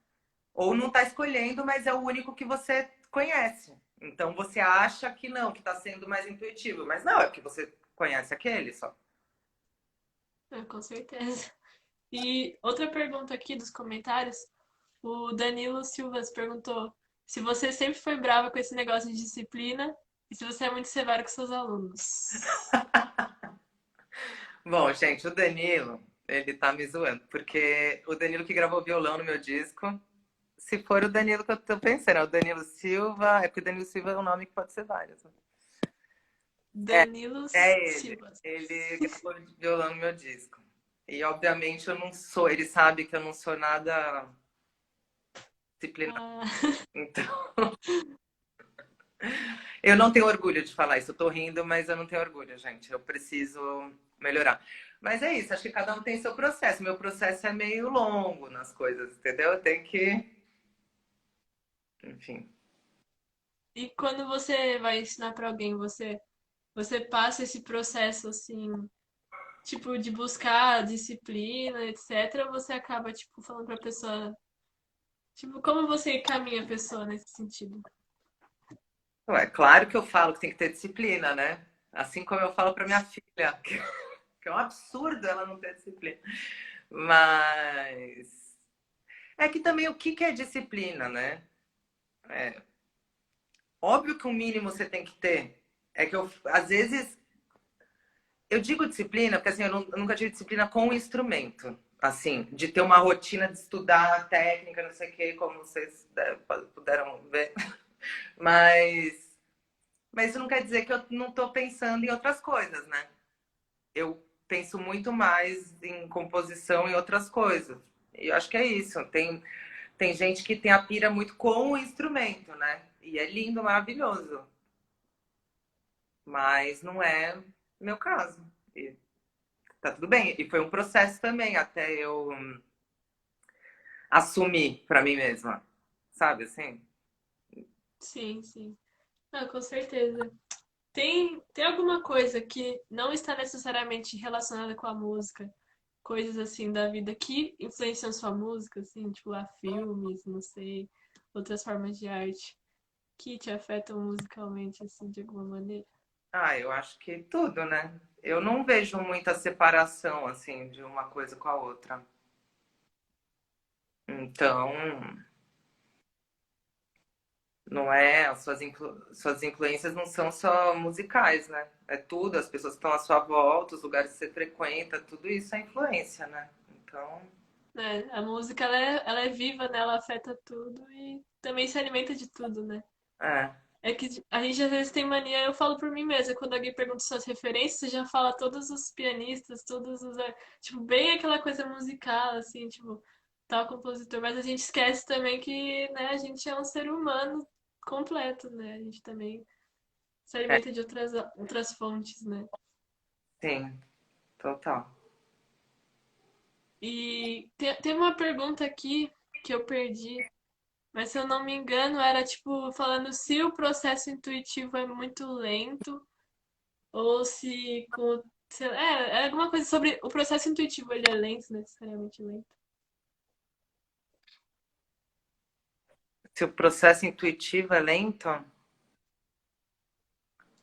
Ou não está escolhendo, mas é o único que você conhece. Então você acha que não, que está sendo mais intuitivo. Mas não, é porque você conhece aquele só. É, com certeza. E outra pergunta aqui dos comentários, o Danilo Silva perguntou se você sempre foi brava com esse negócio de disciplina e se você é muito severo com seus alunos. Bom, gente, o Danilo, ele tá me zoando, porque o Danilo que gravou violão no meu disco, se for o Danilo que eu tô pensando, é o Danilo Silva, é porque o Danilo Silva é um nome que pode ser vários. Né? É, Danilo é ele. Silva. Ele gravou violão no meu disco. E obviamente eu não sou, ele sabe que eu não sou nada disciplinado. Ah, Então, eu não tenho orgulho de falar isso. Eu tô rindo, mas eu não tenho orgulho, gente. Eu preciso melhorar. Mas é isso, acho que cada um tem seu processo. Meu processo é meio longo nas coisas, entendeu? Eu tenho que, enfim. e quando você vai ensinar pra alguém, você passa esse processo assim, tipo de buscar disciplina, etc, ou você acaba tipo falando pra pessoa, tipo, como você encaminha a pessoa nesse sentido? É claro que eu falo que tem que ter disciplina, né? Assim como eu falo para minha filha, que é um absurdo ela não ter disciplina. Mas é que também o que é disciplina, né? É, óbvio que o mínimo você tem que ter. É que eu, às vezes, eu digo disciplina, porque assim, eu nunca tive disciplina com o instrumento. Assim, de ter uma rotina de estudar técnica, não sei o quê, como vocês puderam ver. Mas, mas isso não quer dizer que eu não estou pensando em outras coisas, né? Eu penso muito mais em composição e outras coisas. E eu acho que é isso. Tem gente que tem a pira muito com o instrumento, né? E é lindo, maravilhoso. Mas não é meu caso. E tá tudo bem. E foi um processo também até eu assumir para mim mesma. Sabe assim? Sim, sim. Não, com certeza. Tem alguma coisa que não está necessariamente relacionada com a música, coisas assim da vida que influenciam sua música, assim, tipo a filmes, não sei, outras formas de arte que te afetam musicalmente, assim, de alguma maneira? Ah, eu acho que tudo, né? Eu não vejo muita separação assim de uma coisa com a outra. Então, não é, suas influências não são só musicais, né? É tudo, as pessoas que estão à sua volta, os lugares que você frequenta, tudo isso é influência, né? Então, Né? A música, ela é viva, né? Ela afeta tudo e também se alimenta de tudo, né? é, É que a gente às vezes tem mania, eu falo por mim mesma, quando alguém pergunta suas referências, você já fala todos os pianistas, todos os. Tipo, bem aquela coisa musical, assim, tipo, tal compositor. Mas a gente esquece também que, né, a gente é um ser humano completo, né? A gente também se é, alimenta de outras fontes, né? sim, total. E tem uma pergunta aqui. que eu perdi. Mas se eu não me engano, era tipo falando se o processo intuitivo é muito lento ou se com. É alguma coisa sobre o processo intuitivo, ele é lento, necessariamente lento. Se o processo intuitivo é lento?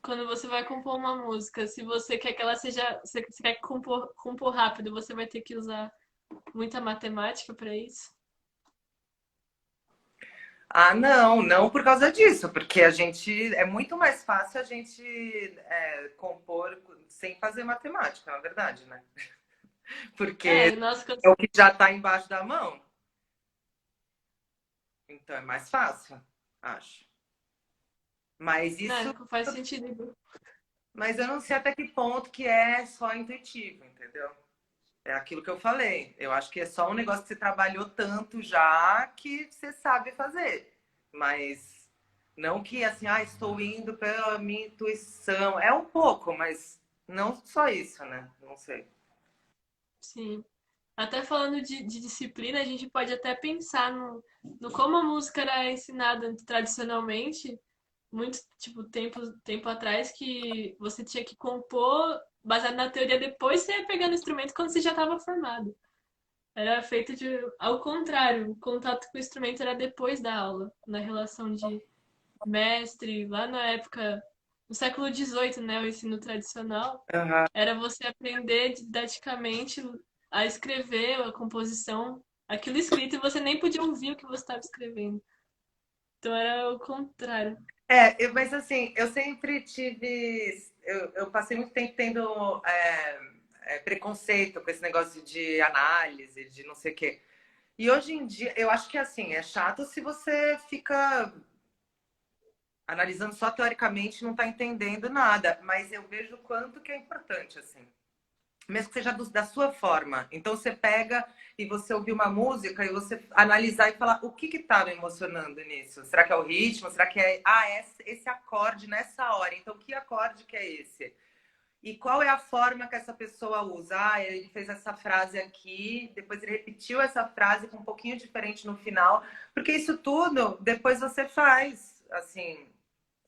Quando você vai compor uma música, se você quer que ela seja. Você quer compor rápido, você vai ter que usar muita matemática para isso. Ah, não, não por causa disso, porque a gente é muito mais fácil a gente compor sem fazer matemática, na verdade, né? Porque É, nossa, é o que já está embaixo da mão, então é mais fácil, acho. Mas isso, não, faz sentido. mas eu não sei até que ponto que é só intuitivo, entendeu? É aquilo que eu falei. Eu acho que é só um negócio que você trabalhou tanto já que você sabe fazer. Mas não que assim, ah, estou indo pela minha intuição. É um pouco, mas não só isso, né? Não sei. Sim. Até falando de disciplina, a gente pode até pensar no como a música era ensinada tradicionalmente, muito tempo atrás, que você tinha que compor baseado na teoria, depois você ia pegando o instrumento quando você já estava formado. Era feito ao contrário, o contato com o instrumento era depois da aula, na relação de mestre, lá na época, no século XVIII, né, o ensino tradicional. Uhum. Era você aprender didaticamente a escrever a composição, aquilo escrito, e você nem podia ouvir o que você estava escrevendo. Então era o contrário. Mas assim, eu sempre tive. Eu passei muito tempo tendo preconceito com esse negócio de análise, de não sei o quê. E hoje em dia, eu acho que assim, é chato se você fica analisando só teoricamente não está entendendo nada, mas eu vejo o quanto que é importante, assim. Mesmo que seja da sua forma. Então você pega e você ouvir uma música e você analisar e falar o que está me emocionando nisso? Será que é o ritmo? Será que é esse acorde nessa hora? Então que acorde que é esse? E qual é a forma que essa pessoa usa? Ah, ele fez essa frase aqui, depois ele repetiu essa frase com um pouquinho diferente no final, porque isso tudo depois você faz, assim,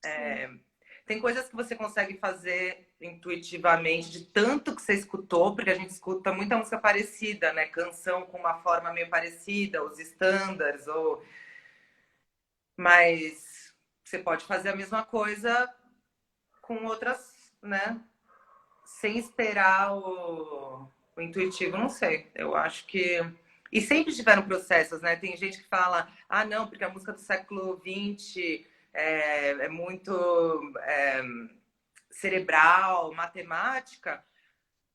Sim, tem coisas que você consegue fazer intuitivamente, de tanto que você escutou, porque a gente escuta muita música parecida, né? Canção com uma forma meio parecida, os standards, ou... mas você pode fazer a mesma coisa com outras, né? Sem esperar o intuitivo, não sei. Eu acho que. E sempre tiveram processos, né? Tem gente que fala, ah, não, porque a música do século XX é muito cerebral, matemática.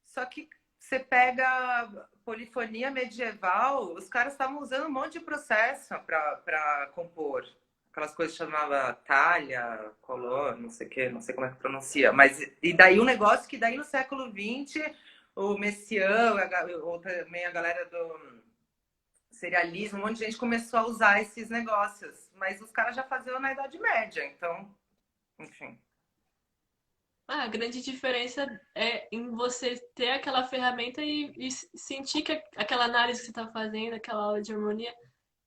Só que você pega polifonia medieval, os caras estavam usando um monte de processo para compor. Aquelas coisas que chamava talha, color, não sei o que, não sei como é que pronuncia. Mas e daí um negócio que daí no século XX, o Messiaen, ou também a galera do serialismo, um monte de gente começou a usar esses negócios. Mas os caras já faziam na Idade Média, então, enfim. a grande diferença é em você ter aquela ferramenta e sentir que aquela análise que você está fazendo, aquela aula de harmonia,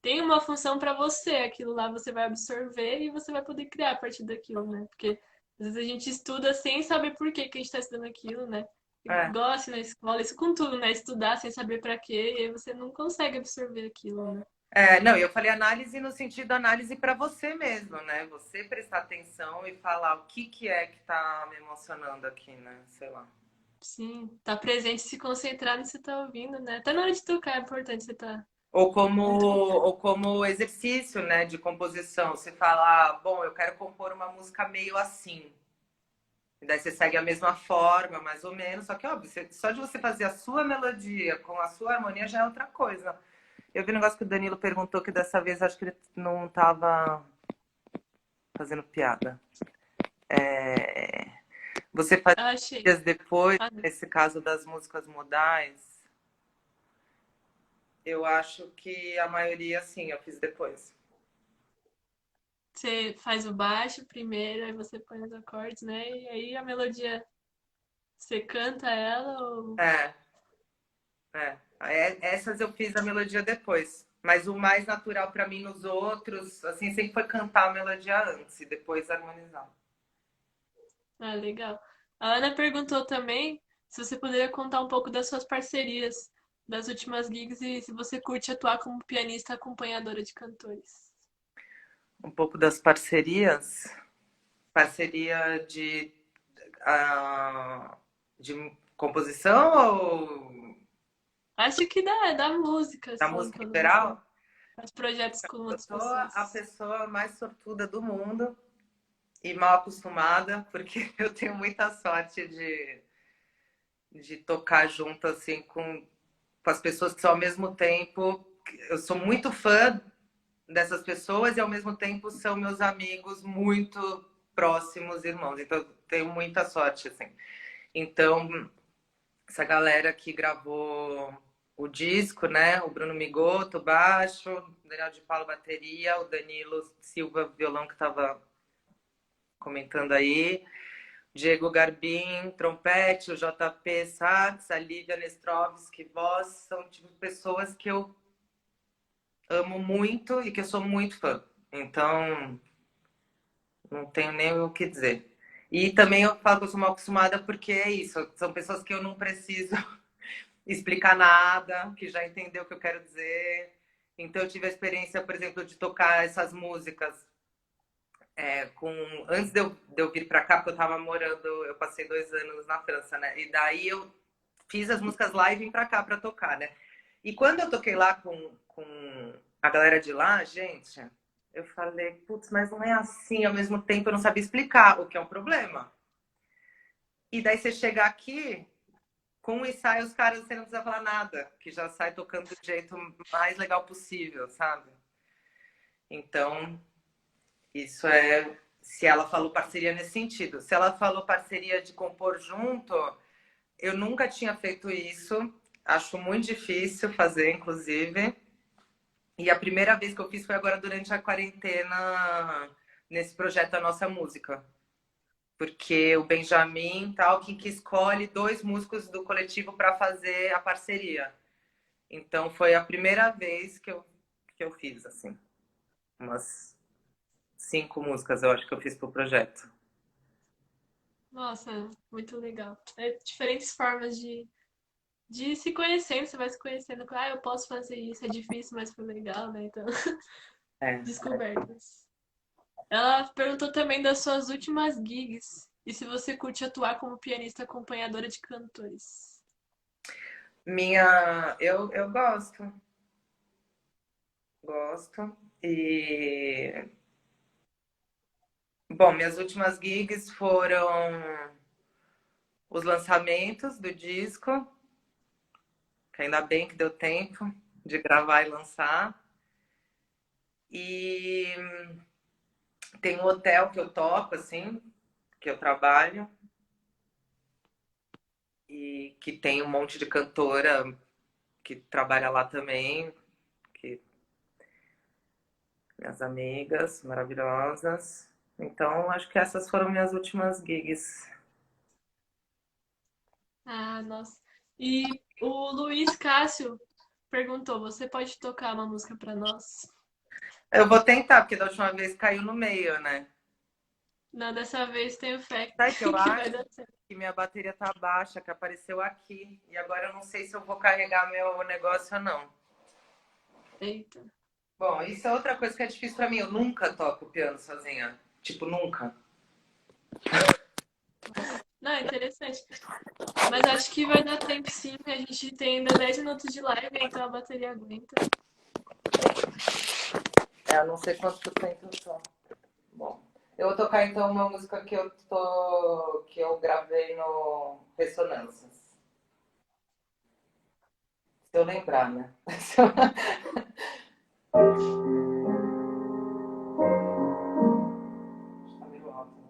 tem uma função para você. Aquilo lá você vai absorver e você vai poder criar a partir daquilo, né? Porque às vezes a gente estuda sem saber por que a gente está estudando aquilo, né? É. Gosta na escola, isso com tudo, né? Estudar sem saber para quê, e aí você não consegue absorver aquilo, né? Não, eu falei análise no sentido análise para você mesmo, né? Você prestar atenção e falar o que é que tá me emocionando aqui, né? Sei lá. Sim, tá presente, se concentrar no que você tá ouvindo, né? Até na hora de tocar é importante você estar muito. Ou como exercício, né, de composição. Você fala, ah, bom, eu quero compor uma música meio assim. E daí você segue a mesma forma, mais ou menos. Só que, óbvio, só de você fazer a sua melodia com a sua harmonia já é outra coisa. Eu vi um negócio que o Danilo perguntou que dessa vez acho que ele não estava fazendo piada. É... Você faz Achei. dias depois, Ah, não. nesse caso das músicas modais, eu acho que a maioria, sim, eu fiz depois. Você faz o baixo primeiro, aí você põe os acordes, né? E aí a melodia, você canta ela ou. É, essas eu fiz a melodia depois. Mas o mais natural para mim nos outros, assim, sempre foi cantar a melodia antes e depois harmonizar. Ah, legal. A Ana perguntou também se você poderia contar um pouco das suas parcerias, das últimas gigs e se você curte atuar como pianista acompanhadora de cantores. Um pouco das parcerias, parceria uh, de composição ou Acho que da música, da assim, música em quando você geral? faz projetos com Eu outras sou a pessoas. pessoa mais sortuda do mundo e mal acostumada, porque eu tenho muita sorte de tocar junto assim com as pessoas que são ao mesmo tempo. Eu sou muito fã dessas pessoas e ao mesmo tempo são meus amigos muito próximos irmãos. Então eu tenho muita sorte assim. Então essa galera que gravou o disco, né? O Bruno Migoto, baixo, o Daniel de Paulo, bateria, o Danilo Silva, violão, que estava comentando aí, Diego Garbim, trompete, o JP, sax, a Lívia Nestrovski, voz, são tipo pessoas que eu amo muito e que eu sou muito fã. Então, não tenho nem o que dizer. E também eu falo que eu sou mal acostumada porque é isso, são pessoas que eu não preciso explicar nada, que já entendeu o que eu quero dizer. Então eu tive a experiência, por exemplo, de tocar essas músicas com antes de eu vir para cá, porque eu estava morando, eu passei 2 anos na França, né? E daí eu fiz as músicas lá e vim para cá para tocar, né? E quando eu toquei lá com a galera de lá, gente, eu falei, putz, mas não é assim. Ao mesmo tempo eu não sabia explicar, o que é um problema. E daí você chega aqui, com o ensaio, os caras, você não precisa falar nada, que já sai tocando do jeito mais legal possível, sabe? Então, isso é. Se ela falou parceria nesse sentido. Se ela falou parceria de compor junto, eu nunca tinha feito isso. Acho muito difícil fazer, inclusive. E a primeira vez que eu fiz foi agora durante a quarentena, nesse projeto A Nossa Música. Porque o Benjamin, tal, que escolhe 2 músicos do coletivo para fazer a parceria. Então foi a primeira vez que eu fiz, assim. Umas 5 músicas, eu acho que eu fiz pro projeto. Nossa, muito legal. É diferentes formas de se conhecendo, você vai se conhecendo. Ah, eu posso fazer isso, é difícil, mas foi legal, né? Então, É. descobertas. Ela perguntou também das suas últimas gigs e se você curte atuar como pianista acompanhadora de cantores. Eu gosto. Gosto. E. Bom, minhas últimas gigs foram os lançamentos do disco, que ainda bem que deu tempo de gravar e lançar. E tem um hotel que eu toco, assim, que eu trabalho, e que tem um monte de cantora que trabalha lá também, que minhas amigas maravilhosas. Então, acho que essas foram minhas últimas gigs. Ah, nossa. E o Luiz Cássio perguntou: você pode tocar uma música pra nós? Eu vou tentar, porque da última vez caiu no meio, né? Não, dessa vez tenho fé Sabe que eu que vai acho dar certo. que minha bateria tá baixa, que apareceu aqui. E agora eu não sei se eu vou carregar meu negócio ou não. Eita. Bom, isso é outra coisa que é difícil pra mim. Eu nunca toco piano sozinha. Tipo, nunca. Não, é interessante. Mas acho que vai dar tempo sim. A gente tem ainda 10 minutos de live, então a bateria aguenta. Eu não sei quanto tempo eu tô. Bom, eu vou tocar então uma música que eu gravei no Ressonâncias. Se eu lembrar, né? Tá meio alto, né?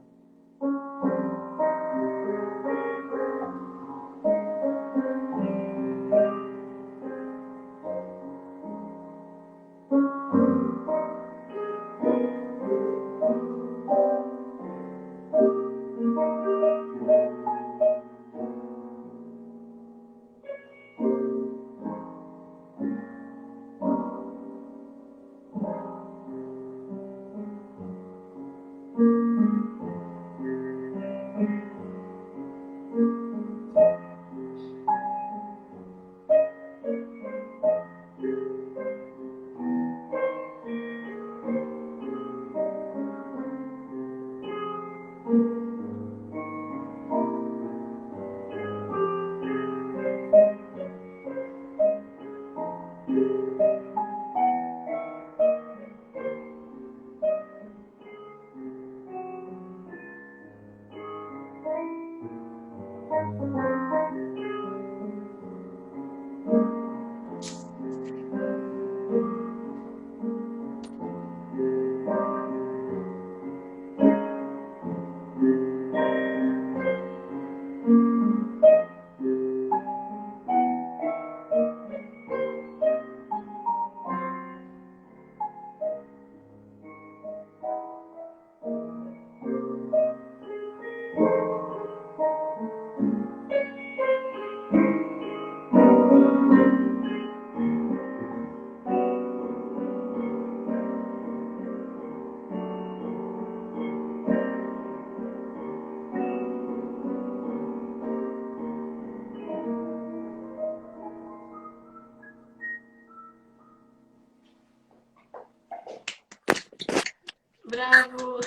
Bravo!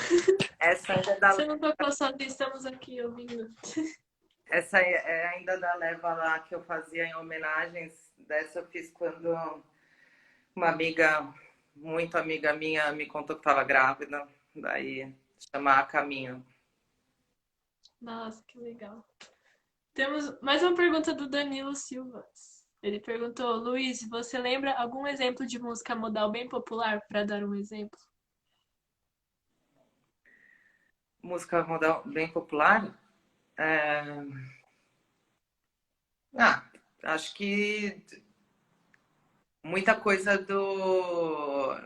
Essa ainda dá, Você não tocou sozinho, estamos aqui ouvindo. essa é ainda da leva lá que eu fazia em homenagens. Dessa eu fiz quando uma amiga, muito amiga minha, me contou que estava grávida. Daí chamar a caminho. Nossa, que legal. Temos mais uma pergunta do Danilo Silva. Ele perguntou: Luiz, você lembra algum exemplo de música modal bem popular, para dar um exemplo? Música modal bem popular? É... Ah, acho que muita coisa do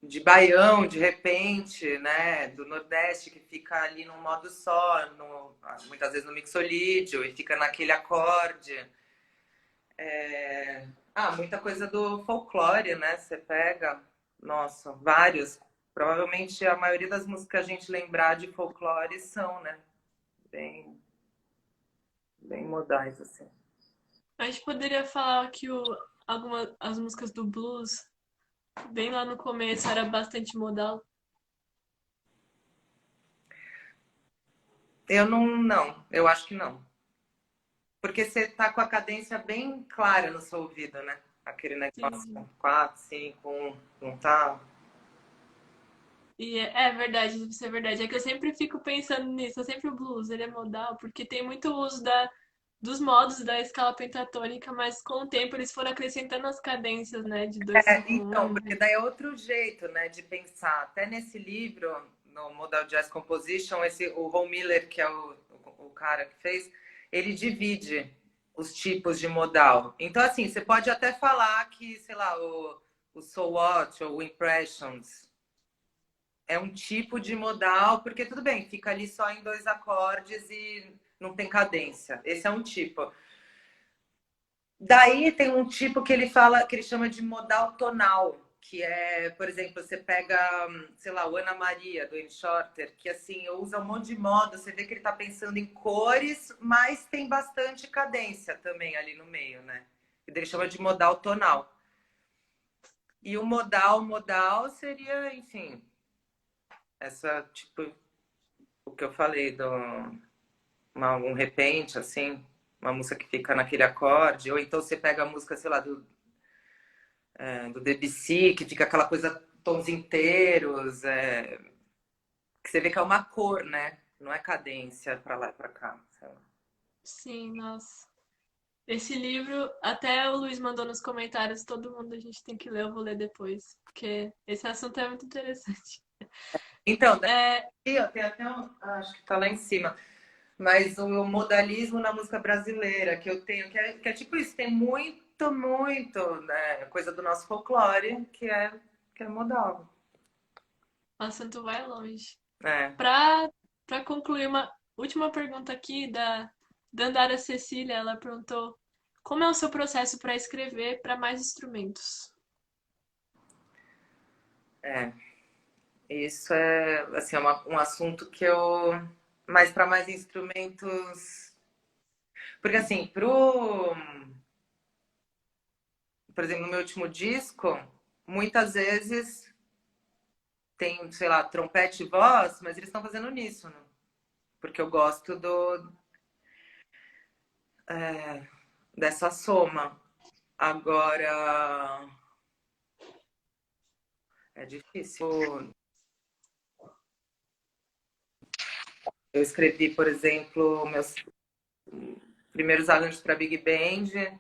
de baião, de repente, né, do Nordeste, que fica ali num modo só, muitas vezes no mixolídio, e fica naquele acorde. Muita coisa do folclore, né? Você pega, nossa, vários. Provavelmente a maioria das músicas que a gente lembrar de folclore são, né? Bem, bem modais, assim. A gente poderia falar que algumas as músicas do blues, bem lá no começo, era bastante modal. Eu acho que não. Porque você tá com a cadência bem clara no seu ouvido, né? Aquele negócio Entendi. 4, 5, 1, não tá? E é verdade, isso é verdade. É que eu sempre fico pensando nisso, é sempre o blues, ele é modal, porque tem muito uso dos modos da escala pentatônica, mas com o tempo eles foram acrescentando as cadências, né, de 2-5-1. Porque daí é outro jeito, né, de pensar. Até nesse livro, no Modal Jazz Composition, o Ron Miller, que é o cara que fez, ele divide os tipos de modal. Então, assim, você pode até falar que, sei lá, o So What ou o Impressions é um tipo de modal, porque tudo bem, fica ali só em dois acordes e não tem cadência. Esse é um tipo. Daí tem um tipo que ele fala, que ele chama de modal tonal, que é, por exemplo, você pega, sei lá, o Ana Maria, do N. Shorter, que assim, usa um monte de modo, você vê que ele está pensando em cores, mas tem bastante cadência também ali no meio, né? E ele chama de modal tonal. E o modal seria, enfim, essa, tipo, o que eu falei, um repente, assim, uma música que fica naquele acorde, ou então você pega a música, sei lá, do Debussy, que fica aquela coisa, tons inteiros, que você vê que é uma cor, né? Não é cadência para lá e para cá. Sei lá. Sim, nossa. Esse livro, até o Luiz mandou nos comentários, todo mundo a gente tem que ler, eu vou ler depois, porque esse assunto é muito interessante. Então, É, daqui, ó, tem até acho que tá lá em cima, mas o modalismo na música brasileira que eu tenho, que é tipo isso, tem muito, né, coisa do nosso folclore que é modal. o assunto vai longe. É. Para concluir, uma última pergunta aqui da Dandara Cecília, ela perguntou: como é o seu processo para escrever para mais instrumentos? É, isso é assim, um assunto que eu. Mas para mais instrumentos. Porque assim, por exemplo, no meu último disco, muitas vezes tem, sei lá, trompete e voz, mas eles estão fazendo uníssono. Porque eu gosto dessa soma. Agora, é difícil. Eu escrevi, por exemplo, meus primeiros arranjos para Big Band.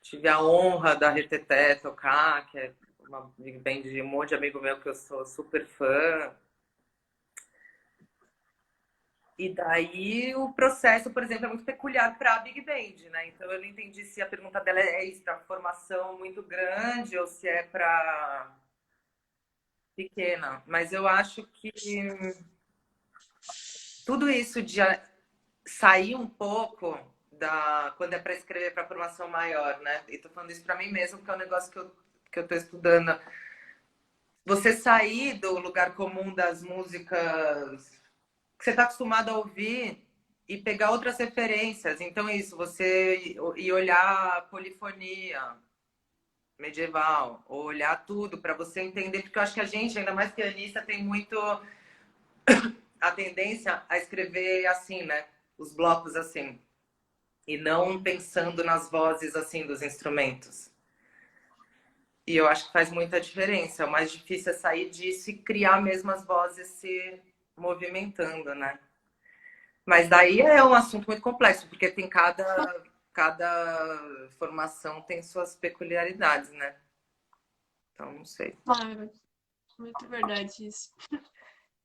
Tive a honra da Reteté tocar, que é uma Big Band de um monte de amigo meu que eu sou super fã. E daí o processo, por exemplo, é muito peculiar para a Big Band, né? Então eu não entendi se a pergunta dela é isso, para formação muito grande ou se é para pequena. Mas eu acho que tudo isso de sair um pouco da quando é para escrever para formação maior, né? E tô falando isso para mim mesmo, porque é um negócio que eu tô estudando. Você sair do lugar comum das músicas que você está acostumado a ouvir e pegar outras referências. Então, isso, você ir olhar a polifonia, medieval, ou olhar tudo para você entender, porque eu acho que a gente, ainda mais pianista, tem muito a tendência a escrever assim, né? Os blocos assim, e não pensando nas vozes assim dos instrumentos. E eu acho que faz muita diferença. O mais difícil é sair disso e criar mesmo as vozes se movimentando, né? Mas daí é um assunto muito complexo, porque tem cada formação tem suas peculiaridades, né? Então, não sei. Ah, muito verdade isso.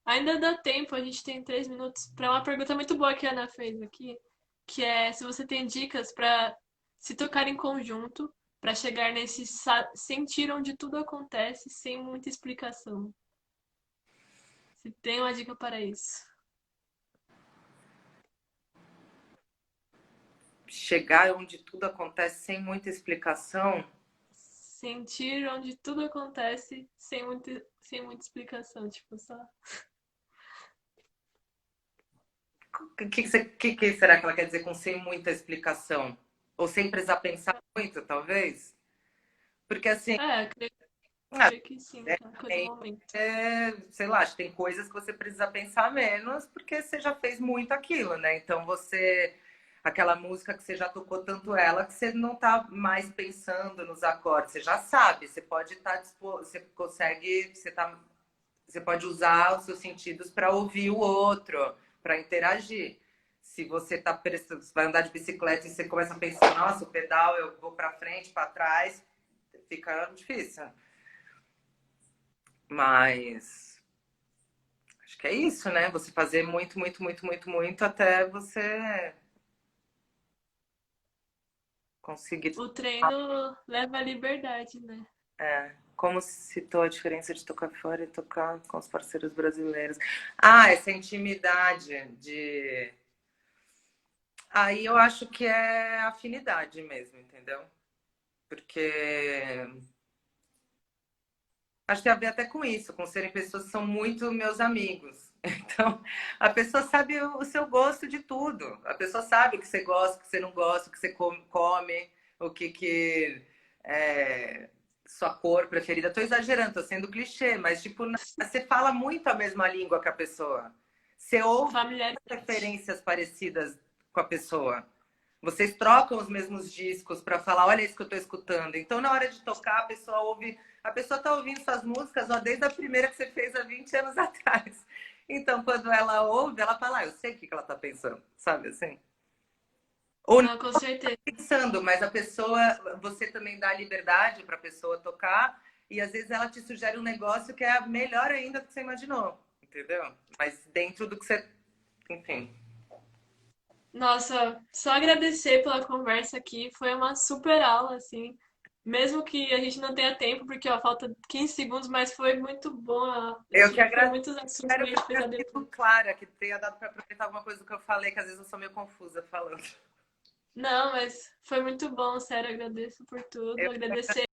Ainda dá tempo, a gente tem 3 minutos para uma pergunta muito boa que a Ana fez aqui, que é se você tem dicas para se tocar em conjunto, para chegar nesse sentir onde tudo acontece sem muita explicação. Se tem uma dica para isso. Chegar onde tudo acontece sem muita explicação. Sentir onde tudo acontece sem muita explicação, tipo, só. O que será que ela quer dizer com sem muita explicação? Ou sem precisar pensar muito, talvez? Porque assim, Creio, ah, creio que sim, naquele momento. sei lá, acho que tem coisas que você precisa pensar menos, porque você já fez muito aquilo, né? Então você. Aquela música que você já tocou tanto ela que você não tá mais pensando nos acordes, você já sabe, você pode estar disposto, você consegue, você pode usar os seus sentidos para ouvir o outro, para interagir. Se você vai andar de bicicleta e você começa a pensar, nossa, o pedal eu vou para frente, para trás, fica difícil. Mas acho que é isso, né? Você fazer muito, muito, muito, muito, muito até você conseguir. O treino leva à liberdade, né? Como citou a diferença de tocar fora e tocar com os parceiros brasileiros. Ah, essa intimidade de. Aí eu acho que é afinidade mesmo, entendeu? Porque acho que tem a ver até com isso, com serem pessoas que são muito meus amigos. Então, a pessoa sabe o seu gosto de tudo. A pessoa sabe o que você gosta, o que você não gosta, o que você come, o que é sua cor preferida. Estou exagerando, estou sendo clichê, mas tipo, você fala muito a mesma língua que a pessoa. Você ouve Familiaridade. referências parecidas com a pessoa. Vocês trocam os mesmos discos para falar, olha isso que eu estou escutando. Então, na hora de tocar, a pessoa ouve, a pessoa está ouvindo suas músicas ó, desde a primeira que você fez há 20 anos atrás. Então, quando ela ouve, ela fala, eu sei o que ela está pensando, sabe assim? Ou não Não, com certeza. pensando, mas a pessoa, você também dá liberdade para a pessoa tocar e às vezes ela te sugere um negócio que é melhor ainda do que você imaginou, entendeu? Mas dentro do que você, enfim. Nossa, só agradecer pela conversa aqui. Foi uma super aula, assim. Mesmo que a gente não tenha tempo, porque ó, falta 15 segundos, mas foi muito boa. Eu Acho que que foram agradeço. muitos assuntos que Espero a que gente tenha precisa sido depois. clara, que tenha dado para aproveitar alguma coisa do que eu falei, que às vezes eu sou meio confusa falando. Não, mas foi muito bom, sério. Agradeço por tudo. Eu Agradecer